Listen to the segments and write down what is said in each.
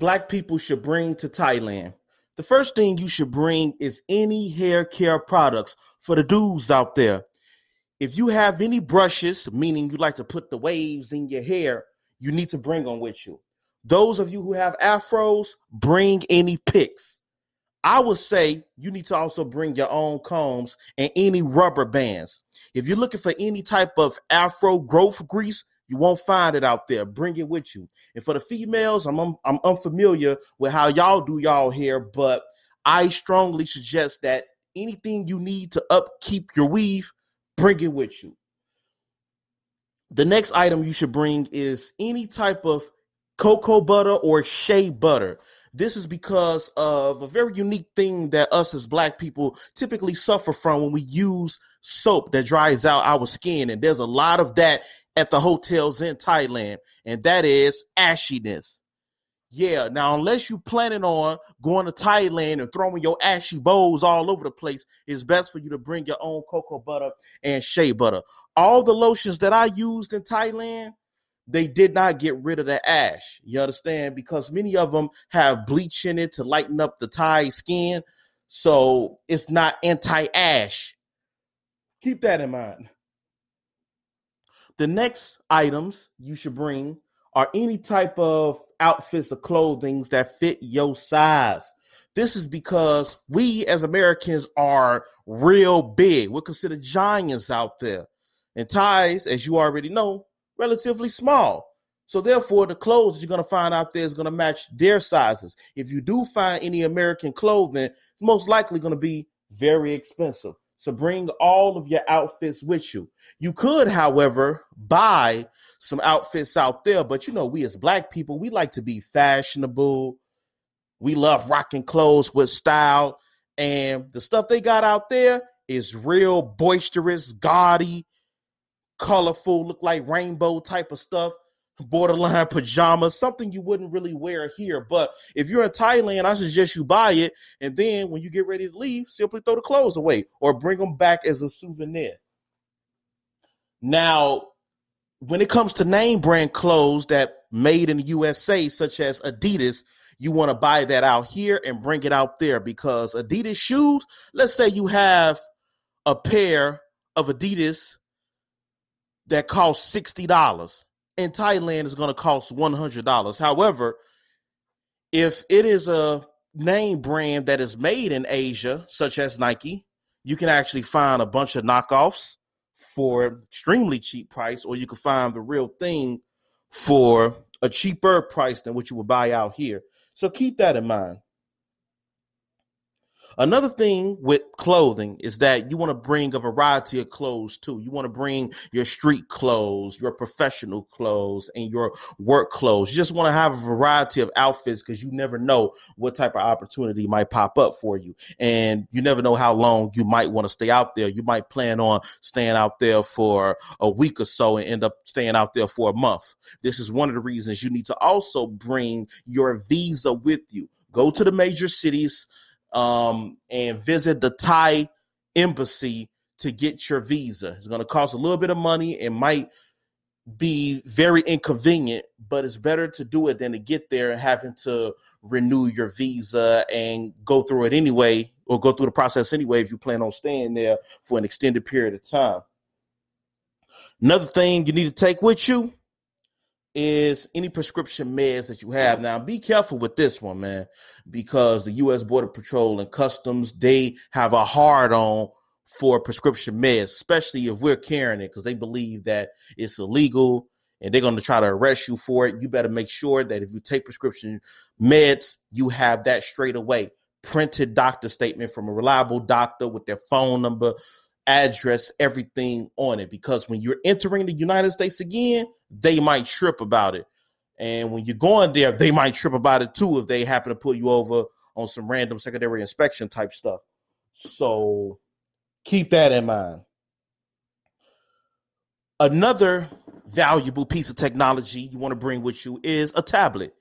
Black people should bring to Thailand. The first thing you should bring is any hair care products for the dudes out there. If you have any brushes, meaning you like to put the waves in your hair, you need to bring them with you. Those of you who have afros, bring any picks. I would say you need to also bring your own combs and any rubber bands. If you're looking for any type of afro growth grease, you won't find it out there. Bring it with you. And for the females, I'm unfamiliar with how y'all do y'all hair, but I strongly suggest that anything you need to upkeep your weave, bring it with you. The next item you should bring is any type of cocoa butter or shea butter. This is because of a very unique thing that us as Black people typically suffer from when we use soap that dries out our skin. And there's a lot of that at the hotels in Thailand, and that is ashiness. Yeah, now unless you planning on going to Thailand and throwing your ashy bowls all over the place, it's best for you to bring your own cocoa butter and shea butter. All the lotions that I used in Thailand, they did not get rid of the ash. You understand? Because many of them have bleach in it to lighten up the Thai skin. So it's not anti-ash. Keep that in mind. The next items you should bring are any type of outfits or clothing that fit your size. This is because we as Americans are real big. We're considered giants out there. And Thais, as you already know, relatively small. So therefore, the clothes you're going to find out there is going to match their sizes. If you do find any American clothing, it's most likely going to be very expensive. So bring all of your outfits with you. You could, however, buy some outfits out there. But, you know, we as Black people, we like to be fashionable. We love rocking clothes with style. And the stuff they got out there is real boisterous, gaudy, colorful, look like rainbow type of stuff, borderline pajamas, something you wouldn't really wear here. But if you're in Thailand, I suggest you buy it. And then when you get ready to leave, simply throw the clothes away or bring them back as a souvenir. Now, when it comes to name brand clothes that made in the USA, such as Adidas, you want to buy that out here and bring it out there because Adidas shoes, let's say you have a pair of Adidas that costs $60. In Thailand, it's going to cost $100. However, if it is a name brand that is made in Asia, such as Nike, you can actually find a bunch of knockoffs for extremely cheap price, or you can find the real thing for a cheaper price than what you would buy out here. So keep that in mind. Another thing with clothing is that you want to bring a variety of clothes too. You want to bring your street clothes, your professional clothes, and your work clothes. You just want to have a variety of outfits because you never know what type of opportunity might pop up for you. And you never know how long you might want to stay out there. You might plan on staying out there for a week or so and end up staying out there for a month. This is one of the reasons you need to also bring your visa with you. Go to the major cities and visit the Thai embassy to get your visa. It's going to cost a little bit of money. It might be very inconvenient, but it's better to do it than to get there and having to renew your visa and go through it anyway, or go through the process anyway if you plan on staying there for an extended period of time. Another thing you need to take with you is any prescription meds that you have. Now, be careful with this one, man, because the U.S. Border Patrol and Customs, they have a hard on for prescription meds, especially if we're carrying it, because they believe that it's illegal and they're going to try to arrest you for it. You better make sure that if you take prescription meds, you have that straight away. Printed doctor statement from a reliable doctor with their phone number, address, everything on it, because when you're entering the United States again, they might trip about it. And when you're going there, they might trip about it too if they happen to pull you over on some random secondary inspection type stuff. So keep that in mind. Another valuable piece of technology you want to bring with you is a tablet.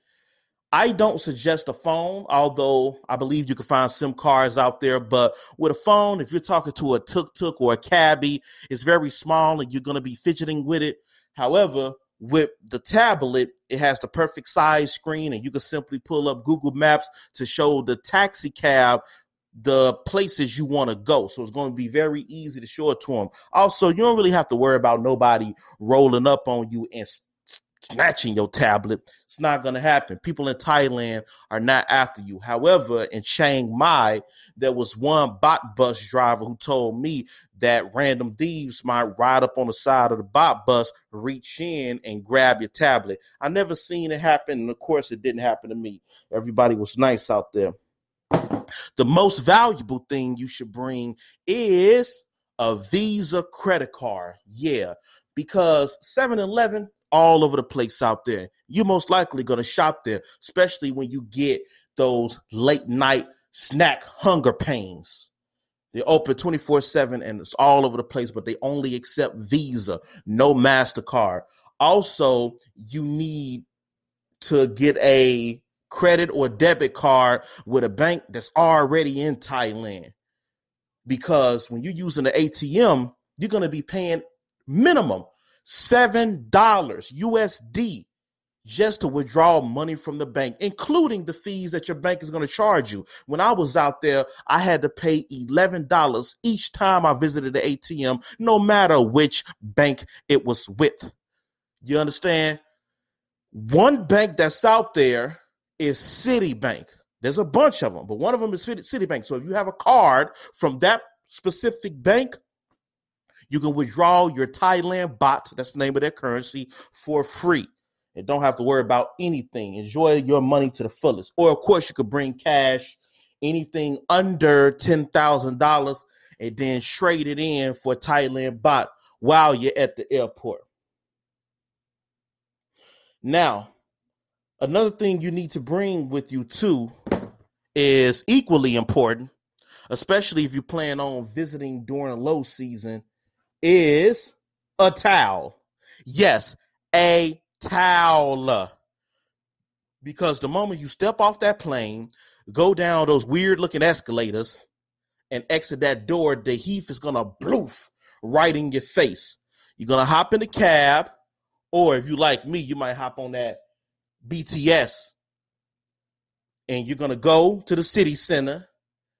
I don't suggest a phone, although I believe you can find SIM cards out there. But with a phone, if you're talking to a tuk-tuk or a cabbie, it's very small and you're going to be fidgeting with it. However, With the tablet, it has the perfect size screen, and you can simply pull up Google Maps to show the taxi cab the places you want to go. So it's going to be very easy to show it to them. Also, you don't really have to worry about nobody rolling up on you and snatching your tablet. It's not going to happen. People in Thailand are not after you. However, in Chiang Mai, there was one Baht bus driver who told me that random thieves might ride up on the side of the Baht bus, reach in and grab your tablet. I never seen it happen, and of course it didn't happen to me. Everybody was nice out there. The most valuable thing you should bring is a Visa credit card. Yeah, because 7-Eleven all over the place out there. You're most likely going to shop there, especially when you get those late night snack hunger pains. They're open 24/7 and it's all over the place, but they only accept Visa, no MasterCard. Also, you need to get a credit or debit card with a bank that's already in Thailand. Because when you're using the ATM, you're going to be paying minimum $7 USD just to withdraw money from the bank, including the fees that your bank is going to charge you. When I was out there, I had to pay $11 each time I visited the ATM, no matter which bank it was with. You understand? One bank that's out there is Citibank. There's a bunch of them, but one of them is Citibank. So if you have a card from that specific bank, you can withdraw your Thailand baht, that's the name of their currency, for free. And don't have to worry about anything. Enjoy your money to the fullest. Or, of course, you could bring cash, anything under $10,000, and then trade it in for Thailand baht while you're at the airport. Now, another thing you need to bring with you, too, is equally important, especially if you plan on visiting during low season, is a towel. Yes, a towel. Because the moment you step off that plane, go down those weird looking escalators and exit that door, the heat is going to bloof right in your face. You're going to hop in the cab, or if you like me, you might hop on that BTS and you're going to go to the city center.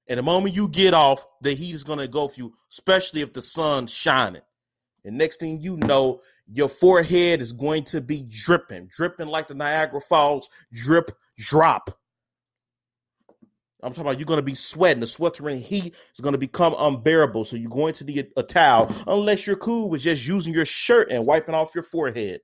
And the moment you get off, the heat is going to go for you, especially if the sun's shining. And next thing you know, your forehead is going to be dripping like the Niagara Falls, drip, drop. I'm talking about you're going to be sweating. The sweltering heat is going to become unbearable. So you're going to need a towel, unless you're cool with just using your shirt and wiping off your forehead.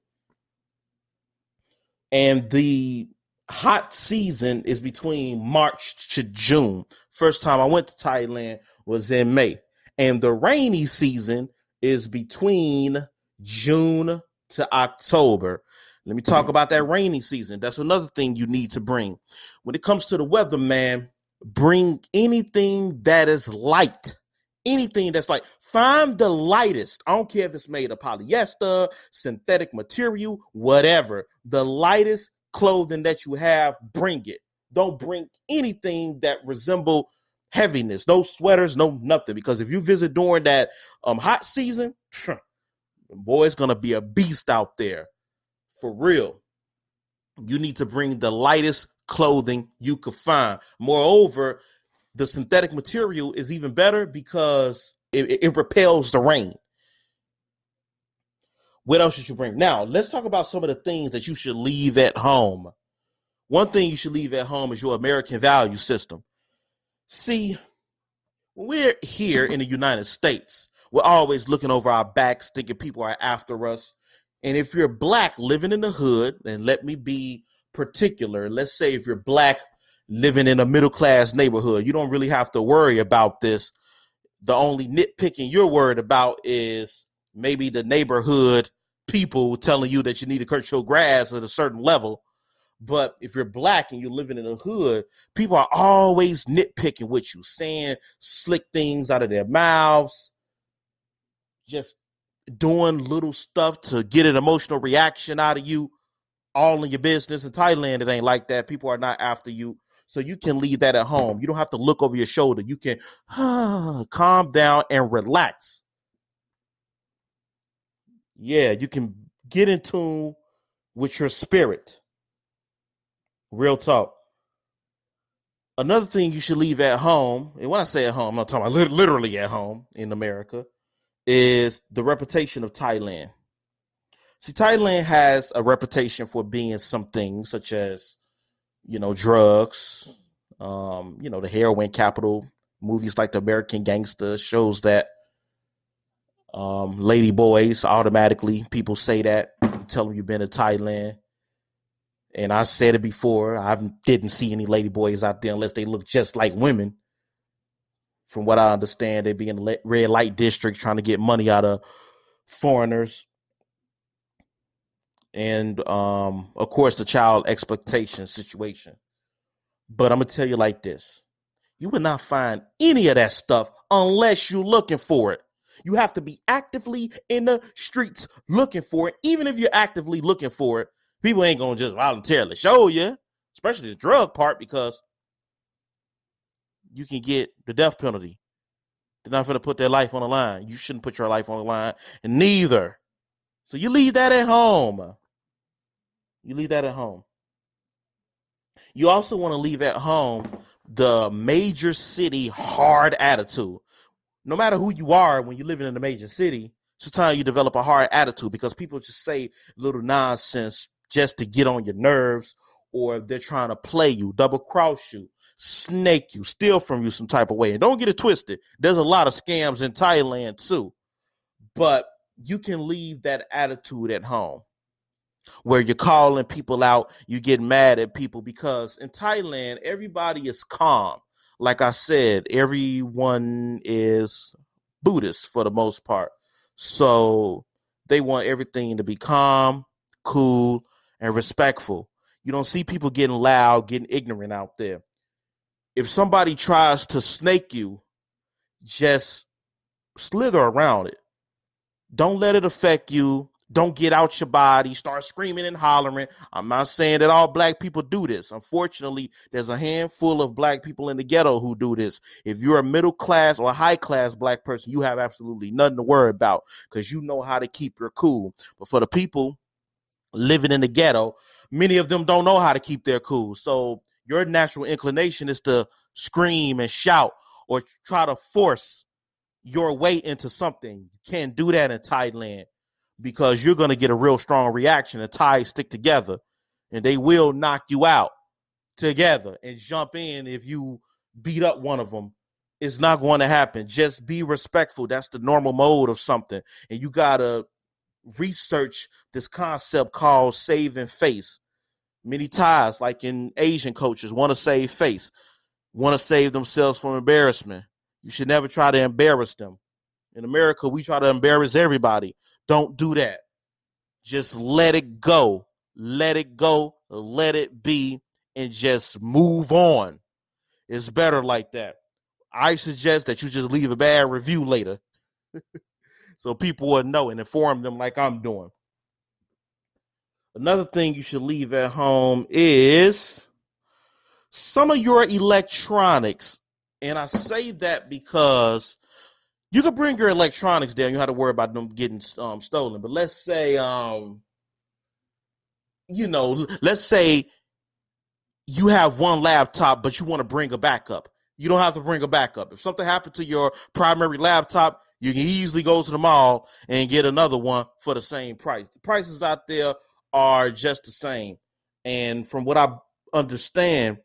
And the hot season is between March to June. First time I went to Thailand was in May. And the rainy season is between June to October. Let me talk about that rainy season. That's another thing you need to bring. When it comes to the weather, man, bring anything that is light. Anything that's light. Find the lightest. I don't care if it's made of polyester, synthetic material, whatever. The lightest clothing that you have, bring it. Don't bring anything that resemble heaviness. No sweaters, no nothing. Because if you visit during that hot season, boy, it's going to be a beast out there. For real. You need to bring the lightest clothing you could find. Moreover, the synthetic material is even better because it repels the rain. What else should you bring? Now, let's talk about some of the things that you should leave at home. One thing you should leave at home is your American value system. See, when we're here in the United States, we're always looking over our backs, thinking people are after us. And if you're black living in the hood, and let me be particular, let's say if you're black living in a middle-class neighborhood, you don't really have to worry about this. The only nitpicking you're worried about is maybe the neighborhood people telling you that you need to cut your grass at a certain level. But if you're black and you're living in a hood, people are always nitpicking with you, saying slick things out of their mouths, just doing little stuff to get an emotional reaction out of you, all in your business. In Thailand, it ain't like that. People are not after you. So you can leave that at home. You don't have to look over your shoulder. You can calm down and relax. Yeah, you can get in tune with your spirit. Real talk. Another thing you should leave at home, and when I say at home, I'm not talking about literally at home in America, is the reputation of Thailand. See, Thailand has a reputation for being some things such as, drugs, the heroin capital. Movies like The American Gangster shows that. Lady boys, automatically, people say that. You tell them you've been to Thailand. And I said it before, I didn't see any lady boys out there unless they look just like women. From what I understand, they be in the red light district trying to get money out of foreigners. And, of course, the child exploitation situation. But I'm going to tell you like this. You will not find any of that stuff unless you're looking for it. You have to be actively in the streets looking for it. Even if you're actively looking for it, people ain't going to just voluntarily show you, especially the drug part, because you can get the death penalty. They're not going to put their life on the line. You shouldn't put your life on the line, and neither. So you leave that at home. You leave that at home. You also want to leave at home the major city hard attitude. No matter who you are, when you're living in a major city, sometimes you develop a hard attitude because people just say little nonsense just to get on your nerves, or they're trying to play you, double cross you, snake you, steal from you some type of way. And don't get it twisted. There's a lot of scams in Thailand too, but you can leave that attitude at home where you're calling people out, you get mad at people, because in Thailand, everybody is calm. Like I said, everyone is Buddhist for the most part. So they want everything to be calm, cool, and respectful. You don't see people getting loud, getting ignorant out there. If somebody tries to snake you, just slither around it. Don't let it affect you. Don't get out your body, start screaming and hollering. I'm not saying that all black people do this. Unfortunately, there's a handful of black people in the ghetto who do this. If you're a middle class or a high class black person, you have absolutely nothing to worry about because you know how to keep your cool. But for the people living in the ghetto, many of them don't know how to keep their cool. So your natural inclination is to scream and shout or try to force your way into something. You can't do that in Thailand, because you're going to get a real strong reaction. The Thais stick together, and they will knock you out together and jump in if you beat up one of them. It's not going to happen. Just be respectful. That's the normal mode of something. And you got to research this concept called saving face. Many Thais, like in Asian cultures, want to save face, want to save themselves from embarrassment. You should never try to embarrass them. In America, we try to embarrass everybody. Don't do that. Just let it go. Let it go. Let it be. And just move on. It's better like that. I suggest that you just leave a bad review later so people will know and inform them like I'm doing. Another thing you should leave at home is some of your electronics. And I say that because you can bring your electronics there. You don't have to worry about them getting stolen. But let's say, let's say you have one laptop, but you want to bring a backup. You don't have to bring a backup. If something happened to your primary laptop, you can easily go to the mall and get another one for the same price. The prices out there are just the same. And from what I understand,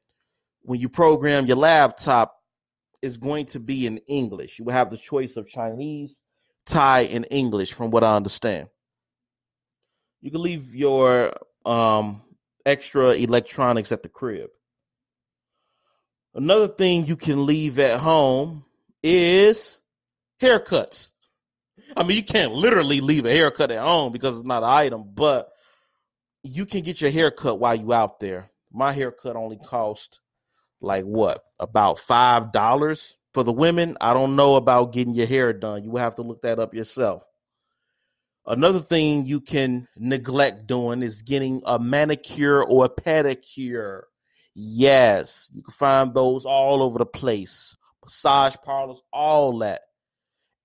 when you program your laptop, is going to be in English. You will have the choice of Chinese, Thai, and English, from what I understand. You can leave your extra electronics at the crib. Another thing you can leave at home is haircuts. I mean, you can't literally leave a haircut at home because it's not an item, but you can get your haircut while you out there. My haircut only cost about $5 for the women. I don't know about getting your hair done. You will have to look that up yourself. Another thing you can neglect doing is getting a manicure or a pedicure. Yes, you can find those all over the place. Massage parlors, all that.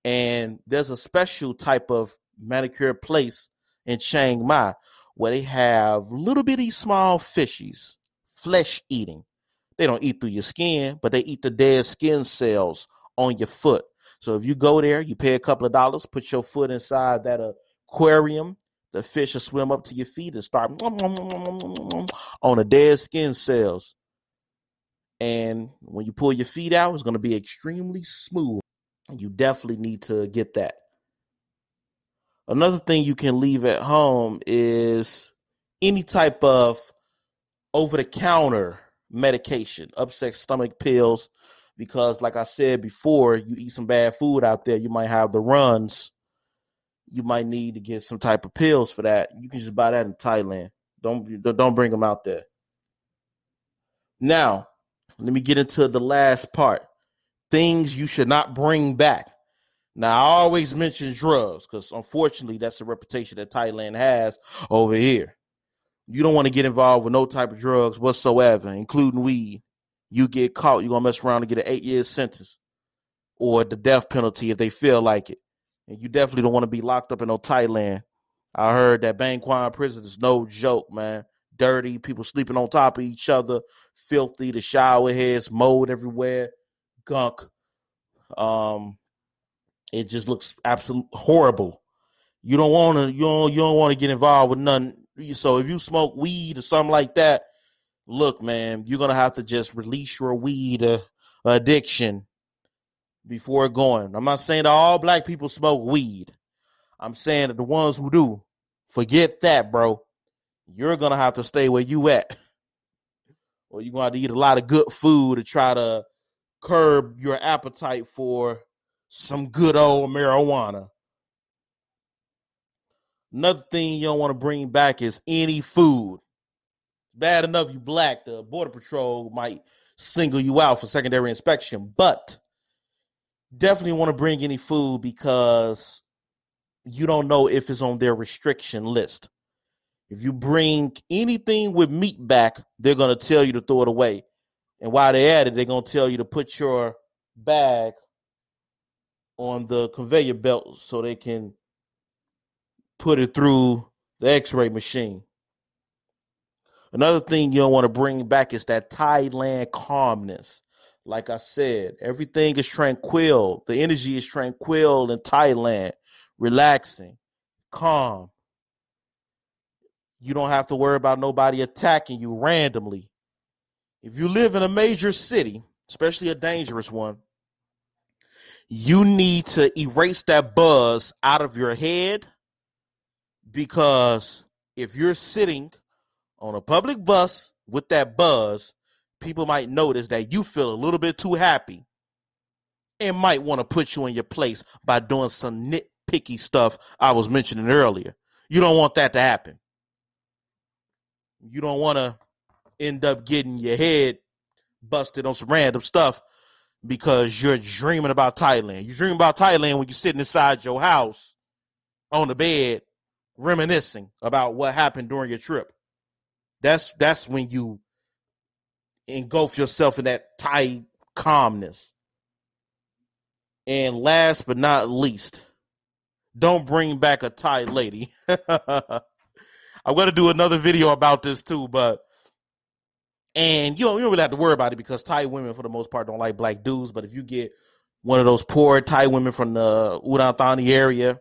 And there's a special type of manicure place in Chiang Mai where they have little bitty small fishies, flesh eating. They don't eat through your skin, but they eat the dead skin cells on your foot. So if you go there, you pay a couple of dollars, put your foot inside that aquarium, the fish will swim up to your feet and start on the dead skin cells. And when you pull your feet out, it's going to be extremely smooth. You definitely need to get that. Another thing you can leave at home is any type of over-the-counter medication, upset stomach pills, because like I said before, you eat some bad food out there, you might have the runs. You might need to get some type of pills for that. You can just buy that in Thailand. Don't bring them out there. Now, let me get into the last part. Things you should not bring back. Now, I always mention drugs because, unfortunately, that's the reputation that Thailand has over here. You don't want to get involved with no type of drugs whatsoever, including weed. You get caught, you're going to mess around and get an 8-year sentence or the death penalty if they feel like it. And you definitely don't want to be locked up in no Thailand. I heard that Kwan prison is no joke, man. Dirty, people sleeping on top of each other, filthy, the shower heads, mold everywhere, gunk. It just looks absolutely horrible. You don't want to get involved with nothing. So if you smoke weed or something like that, look, man, you're gonna have to just release your weed addiction before going. I'm not saying that all black people smoke weed. I'm saying that the ones who do, forget that, bro. You're gonna have to stay where you at, or you're gonna have to eat a lot of good food to try to curb your appetite for some good old marijuana. Another thing you don't want to bring back is any food. Bad enough you black, the Border Patrol might single you out for secondary inspection, but definitely want to bring any food because you don't know if it's on their restriction list. If you bring anything with meat back, they're going to tell you to throw it away. And while they're at it, they're going to tell you to put your bag on the conveyor belt so they can put it through the x-ray machine. Another thing you don't want to bring back is that Thailand calmness. Like I said, everything is tranquil. The energy is tranquil in Thailand, relaxing, calm. You don't have to worry about nobody attacking you randomly. If you live in a major city, especially a dangerous one, you need to erase that buzz out of your head, because if you're sitting on a public bus with that buzz, people might notice that you feel a little bit too happy and might want to put you in your place by doing some nitpicky stuff I was mentioning earlier. You don't want that to happen. You don't want to end up getting your head busted on some random stuff because you're dreaming about Thailand. You dream about Thailand when you're sitting inside your house on the bed reminiscing about what happened during your trip. That's when you engulf yourself in that Thai calmness. And last but not least, don't bring back a Thai lady. I'm going to do another video about this too, and you don't really have to worry about it because Thai women, for the most part, don't like black dudes. But if you get one of those poor Thai women from the Udon Thani area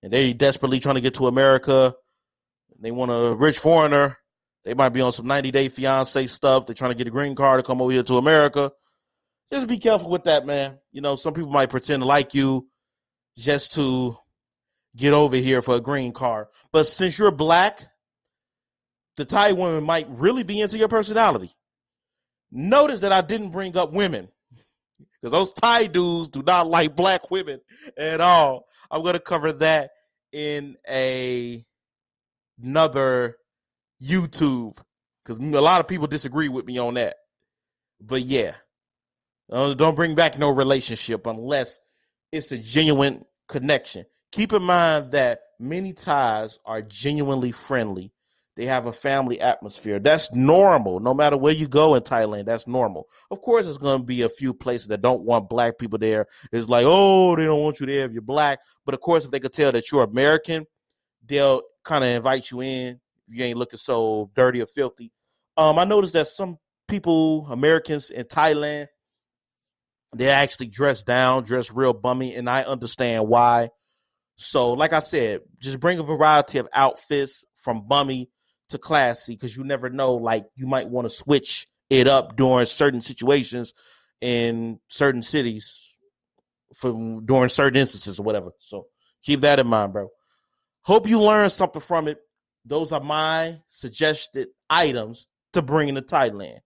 and they desperately trying to get to America, they want a rich foreigner, they might be on some 90-day fiance stuff. They're trying to get a green card to come over here to America. Just be careful with that, man. You know, some people might pretend to like you just to get over here for a green card. But since you're black, the Thai women might really be into your personality. Notice that I didn't bring up women because those Thai dudes do not like black women at all. I'm going to cover that in another YouTube because a lot of people disagree with me on that. But yeah, don't bring back no relationship unless it's a genuine connection. Keep in mind that many Thais are genuinely friendly. They have a family atmosphere. That's normal. No matter where you go in Thailand, that's normal. Of course, there's going to be a few places that don't want black people there. It's like, oh, they don't want you there if you're black. But of course, if they could tell that you're American, they'll kind of invite you in. you ain't looking so dirty or filthy. I noticed that some people, Americans in Thailand, they actually dress down, dress real bummy, and I understand why. So, like I said, just bring a variety of outfits from bummy to classy, because you never know, like, you might want to switch it up during certain situations in certain cities during certain instances or whatever. So keep that in mind, bro. Hope you learned something from it. Those are my suggested items to bring into Thailand.